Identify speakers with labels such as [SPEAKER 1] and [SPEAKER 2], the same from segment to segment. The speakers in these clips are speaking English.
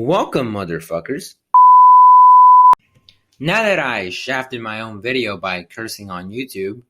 [SPEAKER 1] Welcome, motherfuckers. Now that I shafted my own video by cursing on YouTube,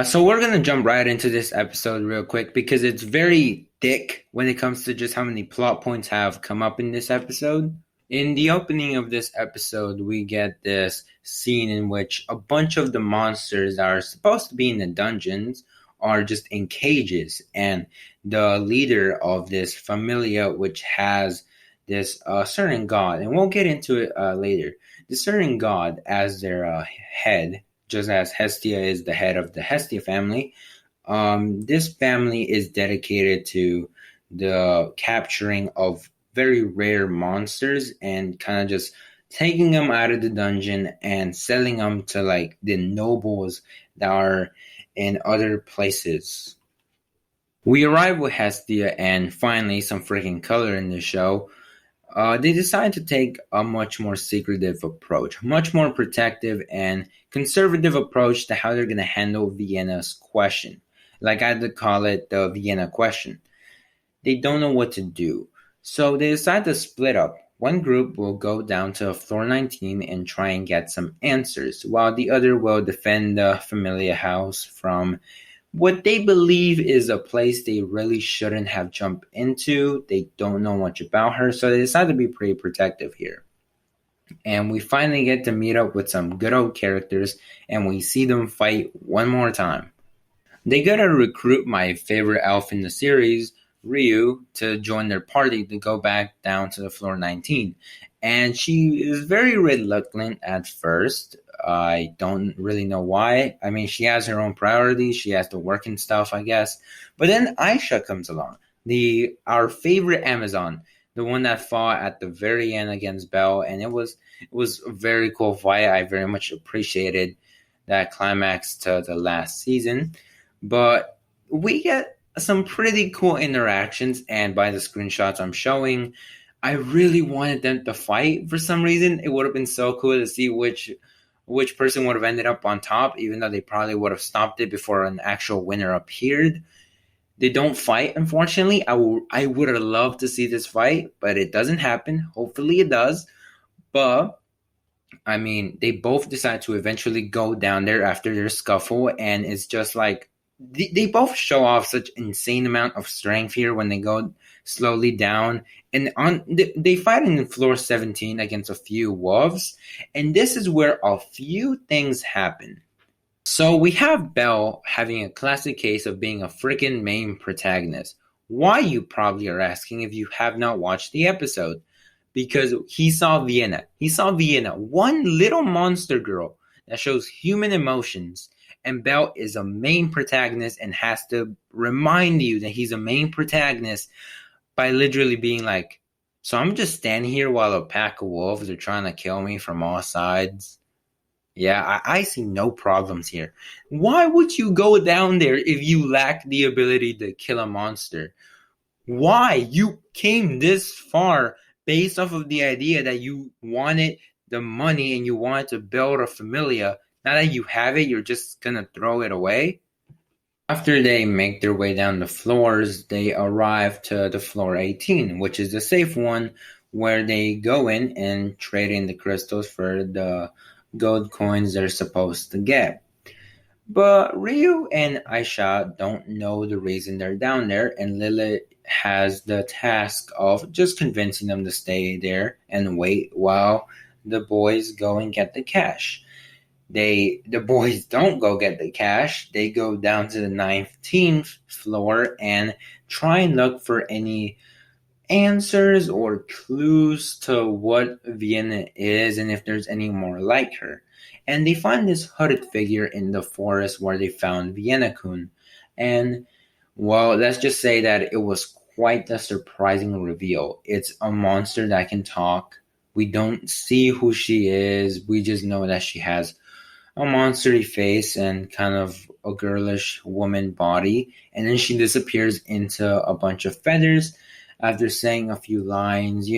[SPEAKER 1] so we're gonna jump right into this episode real quick because it's very thick when it comes to just how many plot points have come up in this episode. In the opening of this episode, we get this scene in which a bunch of the monsters that are supposed to be in the dungeons are just in cages, and the leader of this familia, which has this certain god, and we'll get into it later, the certain god as their head, just as Hestia is the head of the Hestia family. This family is dedicated to the capturing of very rare monsters and kind of just taking them out of the dungeon and selling them to like the nobles that are in other places. We arrive with Hestia and finally some freaking color in the show. They decide to take a much more secretive approach, much more protective and conservative approach to how they're going to handle Vienna's question. Like I had to call it the Vienna question. They don't know what to do. So they decide to split up. One group will go down to floor 19 and try and get some answers, while the other will defend the Familia house from what they believe is a place they really shouldn't have jumped into. They don't know much about her, so they decide to be pretty protective here. And we finally get to meet up with some good old characters, and we see them fight one more time. They gotta recruit my favorite elf in the series, Ryu, to join their party to go back down to the floor 19. And she is very reluctant at first. I don't really know why. I mean, she has her own priorities. She has to work and stuff, I guess. But then Aisha comes along, our favorite Amazon, the one that fought at the very end against Belle, and it was a very cool fight. I very much appreciated that climax to the last season. But we get some pretty cool interactions, and by the screenshots I'm showing, I really wanted them to fight for some reason. It would have been so cool to see which person would have ended up on top, even though they probably would have stopped it before an actual winner appeared. They don't fight, unfortunately. I would have loved to see this fight, but it doesn't happen. Hopefully it does. But I mean, they both decide to eventually go down there after their scuffle, and it's just like they both show off such insane amount of strength here when they go slowly down, and they fight in floor 17 against a few wolves, and this is where a few things happen. So we have Belle having a classic case of being a freaking main protagonist. Why, you probably are asking if you have not watched the episode. Because he saw Vienna. He saw Vienna, one little monster girl that shows human emotions. And Belle is a main protagonist and has to remind you that he's a main protagonist by literally being like, so I'm just standing here while a pack of wolves are trying to kill me from all sides. Yeah, I see no problems here. Why would you go down there if you lack the ability to kill a monster? Why? You came this far based off of the idea that you wanted the money and you wanted to build a familia. Now that you have it, you're just going to throw it away? After they make their way down the floors, they arrive to the floor 18, which is the safe one, where they go in and trade in the crystals for the gold coins they're supposed to get. But Ryu and Aisha don't know the reason they're down there, and Lilith has the task of just convincing them to stay there and wait while the boys go and get the cash. The boys don't go get the cash. They go down to the 19th floor and try and look for any answers or clues to what Vienna is and if there's any more like her. And they find this hooded figure in the forest where they found Vienna-kun. And, well, let's just say that it was quite a surprising reveal. It's a monster that can talk. We don't see who she is. We just know that she has a monstery face and kind of a girlish woman body. And then she disappears into a bunch of feathers after saying a few lines,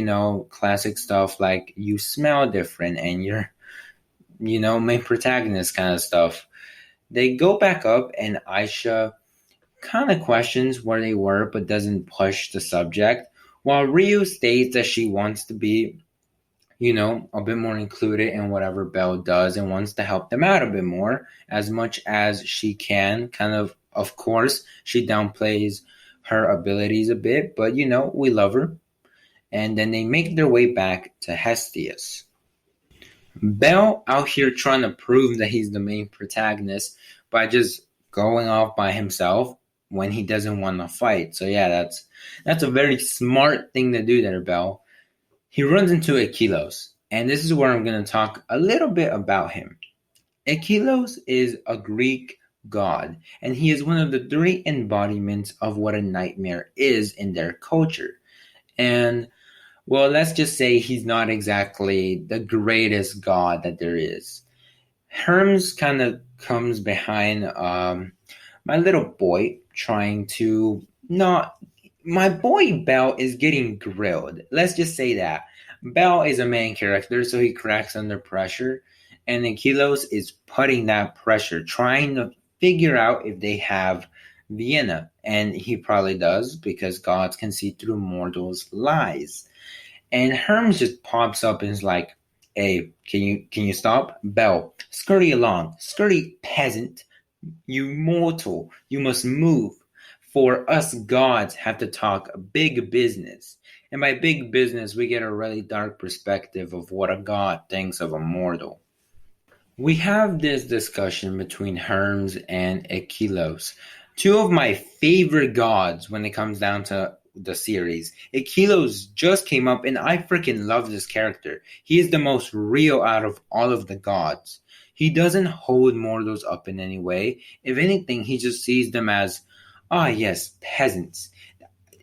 [SPEAKER 1] classic stuff like, you smell different and you're, main protagonist kind of stuff. They go back up, and Aisha kind of questions where they were but doesn't push the subject, while Ryu states that she wants to be, a bit more included in whatever Belle does and wants to help them out a bit more as much as she can. Of course, she downplays her abilities a bit, but we love her. And then they make their way back to Hestia's. Belle out here trying to prove that he's the main protagonist by just going off by himself when he doesn't want to fight. So yeah, that's a very smart thing to do there, Belle. He runs into Aquilos, and this is where I'm going to talk a little bit about him. Aquilos is a Greek god, and he is one of the 3 embodiments of what a nightmare is in their culture. And well, let's just say he's not exactly the greatest god that there is. Hermes kind of comes behind my little boy trying to not... My boy Belle is getting grilled. Let's just say that. Belle is a main character, so he cracks under pressure. And Aquilos is putting that pressure, trying to figure out if they have Vienna. And he probably does, because gods can see through mortals' lies. And Hermes just pops up and is like, "Hey, can you stop? Belle, scurry along. Scurry, peasant. You mortal, you must move. For us gods have to talk big business." And by big business, we get a really dark perspective of what a god thinks of a mortal. We have this discussion between Hermes and Aquilos, 2 of my favorite gods when it comes down to the series. Aquilos just came up, and I freaking love this character. He is the most real out of all of the gods. He doesn't hold mortals up in any way. If anything, he just sees them as, yes, peasants.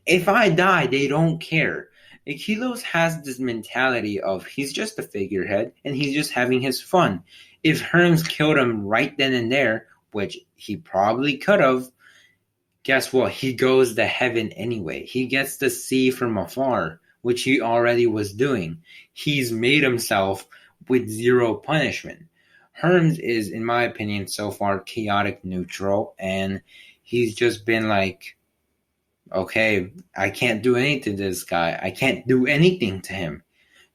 [SPEAKER 1] If I die, they don't care. Aquilos has this mentality of he's just a figurehead, and he's just having his fun. If Hermes killed him right then and there, which he probably could have, guess what? He goes to heaven anyway. He gets to see from afar, which he already was doing. He's made himself with 0 punishment. Hermes is, in my opinion, so far chaotic neutral, and he's just been like, okay, I can't do anything to this guy. I can't do anything to him.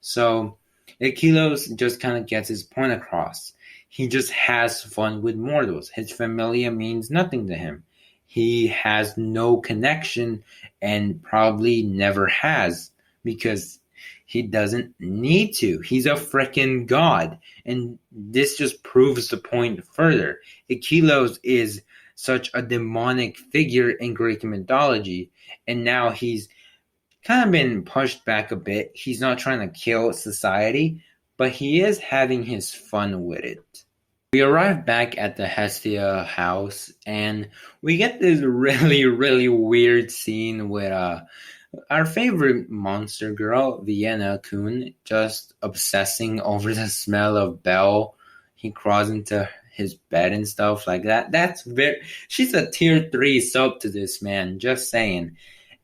[SPEAKER 1] So Aquilos just kind of gets his point across. He just has fun with mortals. His familia means nothing to him. He has no connection and probably never has, because he doesn't need to. He's a freaking god. And this just proves the point further. Aquilos is such a demonic figure in Greek mythology, and now he's kind of been pushed back a bit. He's not trying to kill society, but he is having his fun with it. We arrive back at the Hestia house, and we get this really, really weird scene with our favorite monster girl, Vienna-kun, just obsessing over the smell of Belle. He crawls into his bed and stuff like that. She's a tier 3 sub to this, man, just saying.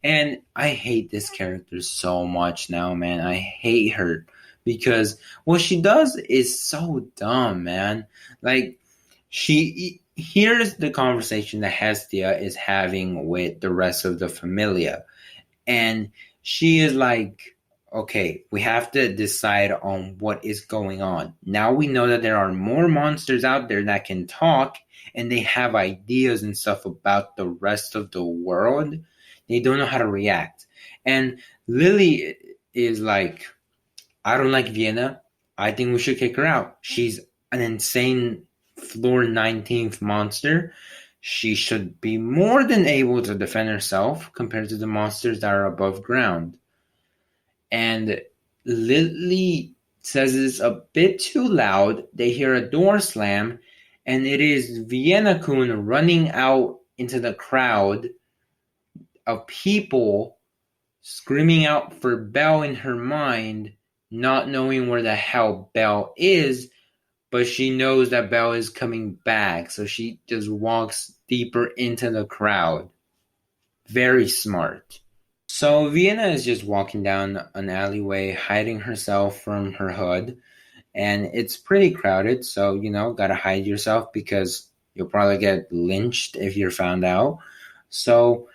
[SPEAKER 1] And I hate this character so much now, man. I hate her. Because what she does is so dumb, man. Like, she hears the conversation that Hestia is having with the rest of the familia. And she is like, okay, we have to decide on what is going on. Now we know that there are more monsters out there that can talk, and they have ideas and stuff about the rest of the world. They don't know how to react. And Lily is like, I don't like Vienna. I think we should kick her out. She's an insane floor 19th monster. She should be more than able to defend herself compared to the monsters that are above ground. And Lily says this a bit too loud. They hear a door slam, and it is Vienna-kun running out into the crowd of people screaming out for Belle in her mind, not knowing where the hell Belle is, but she knows that Belle is coming back, so she just walks deeper into the crowd. Very smart. So Vienna is just walking down an alleyway, hiding herself from her hood, and it's pretty crowded, so, gotta hide yourself because You'll probably get lynched if you're found out. So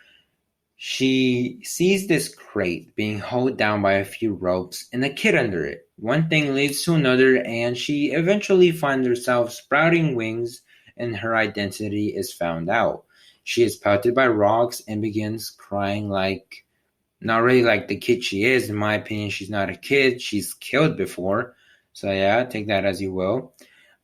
[SPEAKER 1] she sees this crate being held down by a few ropes and a kid under it. One thing leads to another, and she eventually finds herself sprouting wings, and her identity is found out. She is pelted by rocks and begins crying like, not really like the kid she is. In my opinion, she's not a kid. She's killed before. So yeah, take that as you will.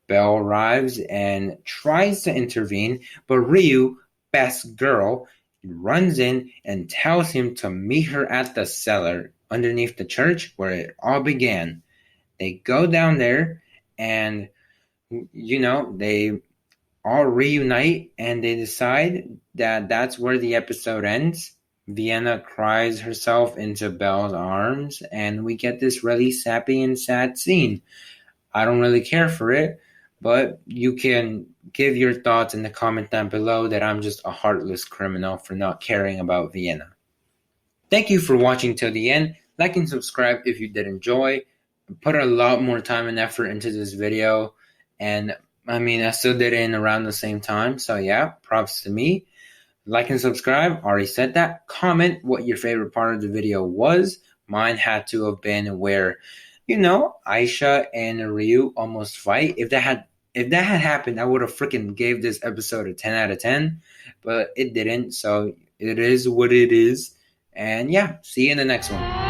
[SPEAKER 1] Belle arrives and tries to intervene, but Ryu, best girl, runs in and tells him to meet her at the cellar underneath the church where it all began. They go down there and, they all reunite and they decide that that's where the episode ends. Vienna cries herself into Belle's arms and we get this really sappy and sad scene. I don't really care for it, but you can give your thoughts in the comment down below that I'm just a heartless criminal for not caring about Vienna. Thank you for watching till the end. Like and subscribe if you did enjoy. Put a lot more time and effort into this video, and I still did it in around the same time, so yeah, props to me. Like and subscribe, already said that. Comment what your favorite part of the video was. Mine had to have been where Aisha and Ryu almost fight. If that had happened, I would have freaking gave this episode a 10 out of 10, but it didn't, so it is what it is. And yeah, see you in the next one.